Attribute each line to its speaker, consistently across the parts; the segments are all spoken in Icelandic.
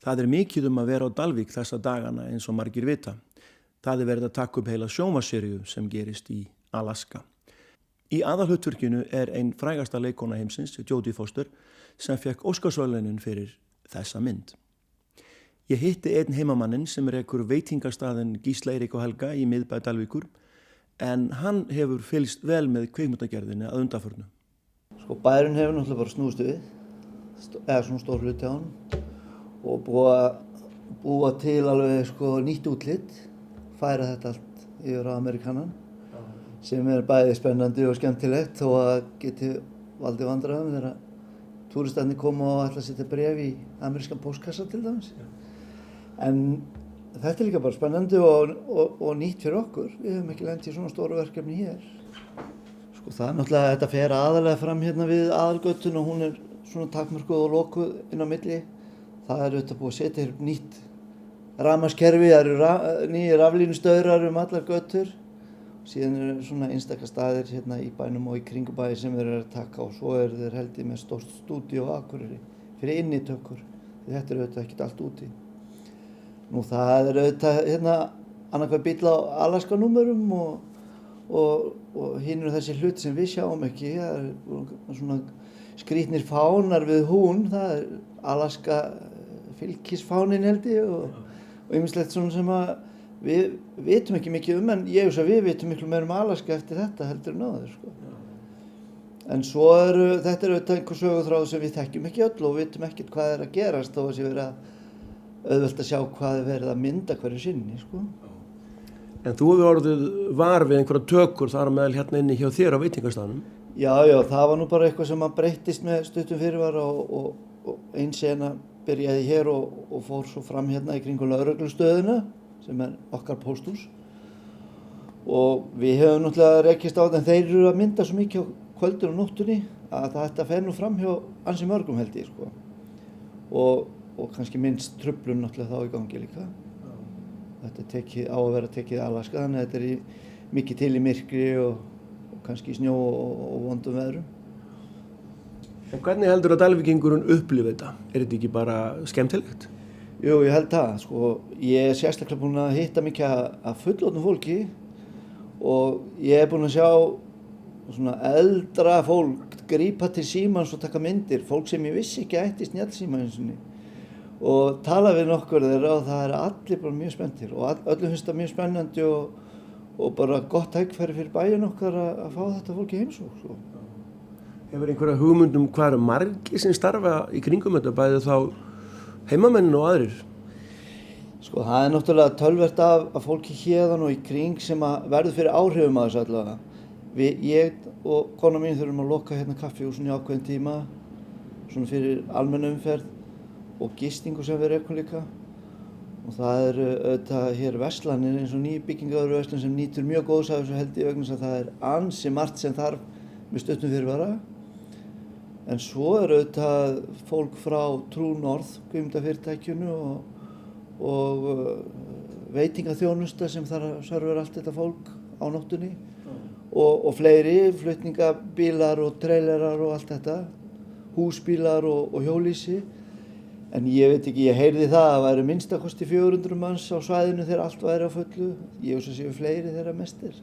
Speaker 1: Það mikið að vera á Dalvík þessa dagana eins og margir vita. Það verið að taka upp heila sjónvarpsseríu sem gerist í Alaska. Í aðalhlutverkinu ein frægasta leikkona heimsins, Jodie Foster, sem fekk Óskarsverðlaunin fyrir þessa mynd. Ég hitti einn heimamanninn sem rekur veitingastaðinn Gísla Eirík og Helga í miðbæ Dalvíkur, en hann hefur fylgst vel með kvikmyndagerðinni að undanförnu.
Speaker 2: Bærinn hefur náttúrulega bara snúist við, eða svona stór hluti á hann, og búa til alveg nýtt útlit, færa þetta allt yfir á Amerikanan, sem bæði spennandi og skemmtilegt, þó að geti valdið vandræðum þegar túristarnir koma og ætla að setja bréf í amerískan póstkassa til dæmis. En þetta líka bara spennandi og nýtt fyrir okkur. Við höfum ekki lent í svona stóru verkefni hér. Það náttúrulega þetta fer aðalega fram hérna við aðalgötun og hún svona takmörkuð og lokuð inn á milli. Það auðvitað búið að setja hér nýtt rafmagnskerfi, það eru nýjir raflínustaurar allar götur. Síðan svona einstaka staðir hérna í bænum og í kringum bæi sem þeir að taka og svo þeir heldur með stórt stúdíó á Akureyri fyrir innitökur. Þetta auðvitað ekkert allt úti. Nú það auðvitað hérna annarkvað bíll á Alaska-númerum og hinn þessi hluti sem við sjáum ekki. Það svona skrýtnir fánar við hún, það Alaska fylkisfánin held ég og ýmislegt svona sem að við vitum ekki mikið en ég hugsa að við vitum miklu meira Alaska eftir þetta heldur en áður. En svo þetta auðvitað einhver söguþráð sem við þekkjum ekki öll og vitum ekkert hvað að gerast þó að sé verið að auðvelt að sjá hvað verið að mynda hverju sinni.
Speaker 1: En þú hefur orðið var við einhverja tökur þar meðal hérna inni hjá þér á veitingastaðnum?
Speaker 2: Já, það var nú bara eitthvað sem breyttist með stuttum fyrirvara og ein sena byrjaði hér og fór svo fram hérna í kringum lögreglustöðina sem okkar pósthús og við höfum náttúrulega rekist á þetta en þeir eru að mynda svo mikið á kvöldinu og nóttunni að þetta fer nú fram hjá ansi mörgum held ég og kannski minnst truflun náttúrulega þá í gangi líka. Þetta á að vera tekið Alaska þannig að þetta mikið til í myrkri og kannski í snjó og vondum veðrum.
Speaker 1: En hvernig heldur að Dalvíkingurinn upplifa þetta? Þetta ekki bara skemmtilegt?
Speaker 2: Jú, ég held það. Ég sérstaklega búinn að hitta mikið af fullorðnu fólki og ég búinn að sjá svona eldra fólk grípa til símans og taka myndir, fólk sem ég vissi ekki ætti snjallsíma einu sinni og tala við nokkur þeirra og það allir bara mjög spenntir og öllum finnst það mjög spennandi og bara gott tækifæri fyrir bæinn okkar að fá þetta fólk í heimsókn.
Speaker 1: Hefur einhverja hugmynd hvað margir sem starfa í kringum þetta bæði þá heimamenn og aðrir?
Speaker 2: Það náttúrulega töluvert af fólki héðan og í kring sem verður fyrir áhrifum að þessu allavega. Ég og kona mín þurfum að loka hérna kaffihúsinu í ákveðin tíma svona fyrir almenna umferð og gistingu sem við rekum líka. Og það auðvitað hér verslanir eins og ný byggingarvöruverslun sem nýtur mjög góðs af þessu held ég vegna þess að það ansi margt sem þarf með stuttum fyrirvara. En svo auðvitað fólk frá True North, kvikmyndafyrirtækinu og veitingaþjónusta sem þarf að servera allt þetta fólk á nóttunni og fleiri, flutningabílar og trailerar og allt þetta, húsbílar og hjólhýsi. En ég veit ekki, ég heyrði það að væri minnstakosti 400 manns á svæðinu þegar allt væri á fullu. Ég hugsa að séu fleiri þeirra mestir.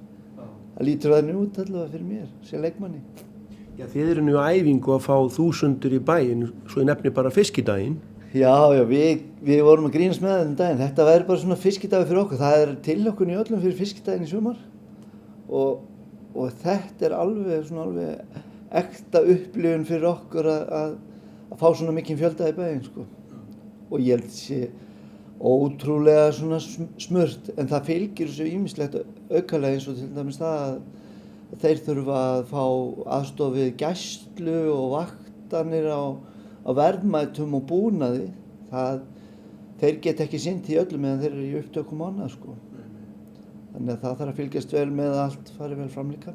Speaker 2: Það lítur þannig út allavega fyrir mér, sem leikmanni.
Speaker 1: Já, þið eru nú æfingu að fá þúsundur í bæinn, svo ég nefni bara fiskidaginn.
Speaker 2: Já, við vorum að grínast með þetta daginn. Þetta væri bara svona fiskidagur fyrir okkur. Það tilhlökkun í öllum fyrir fiskidaginn í sumar. Og þetta alveg ekta upplifun fyrir okkur að fá svona mikinn fjölda í bæinn, Og ég held sé ótrúlega svona smurt, en það fylgir þessu ýmislegt aukalega eins og til dæmis það að þeir þurfa að fá aðstoð við gæslu og vaktanir á verðmætum og búnaði. Þeir geta ekki sinnt í öllum meðan þeir eru í upptökum annað, Þannig að það þarf að fylgjast vel með að allt fari vel fram líka.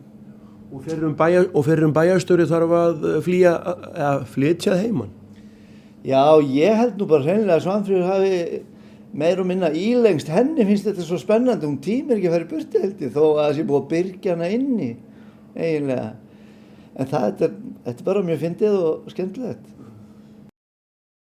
Speaker 1: Og fyrir bæjarstjóri þarf að flytja heiman?
Speaker 2: Já, ég held nú bara hreinlega að Svanfríður hafi meir og minna ílengst. Henni finnst þetta svo spennandi, hún tímir ekki að fara í burtu held ég, þó að það sé búið að byrgja hana inni, eiginlega. En þetta er bara mjög fyndið og skemmtilegt.